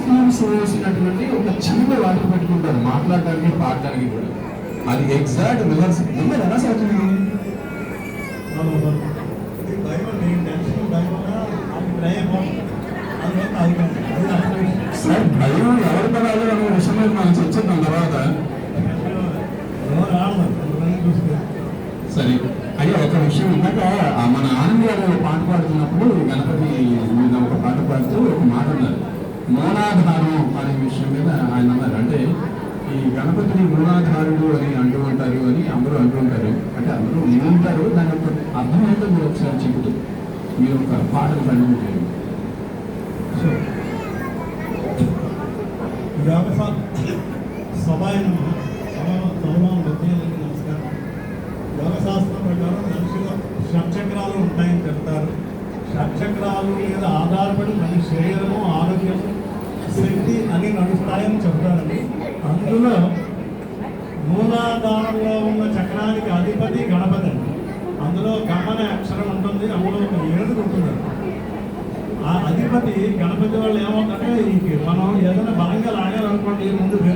Schools వేసినటువంటి ఒక చిన్న వాటర్ పెట్టుకుంటారు మాట్లాడడానికి పాడడానికి కూడా. అది ఎగ్జాక్ట్ రివర్స్. ఎలా సాగుతుంది సార్? భయం ఎవరు పడాలి అనే విషయం మీద మనం చర్చిద్దాం తర్వాత. సరే అయ్యా, ఒక విషయం ఇందాక మన ఆనంద్ గారు పాట పాడుతున్నప్పుడు గణపతి మీద ఒక పాట పాడుతూ ఒక మాట అన్నారు, మూలాధారం అనే విషయం మీద ఆయన అన్నారు. అంటే ఈ గణపతిని మూలాధారుడు అని అంటూ ఉంటారు అని అందరూ అంటూ ఉంటారు. అంటే అందరూ ఉంటారు, దాని యొక్క అర్థం ఏంటో మీరు ఒకసారి చెబుతూ మీరు ఒక పాటను కంటిన్యూ చేయండి. సో నమస్కారం. యోగశాస్త్రం ప్రకారం మనిషిలో షట్చక్రాలు ఉంటాయని చెప్తారు. షట్చక్రాలు మీద ఆధారపడి మన శరీరము, ఆరోగ్యము, శక్తి అన్ని నడుస్తాయని చెప్తారండి. అందులో మూలాధారంలో ఉన్న చక్రానికి అధిపతి గణపతి అండి. అందులో గమ అనే అక్షరం ఉంటుంది, అందులో ఒక ఏడుగు ఉంటుంది. ఆ అధిపతి గణపతి వాళ్ళు ఏమవుతుందంటే మనం ఏదైనా బలంగా లాగాలనుకోండి ముందు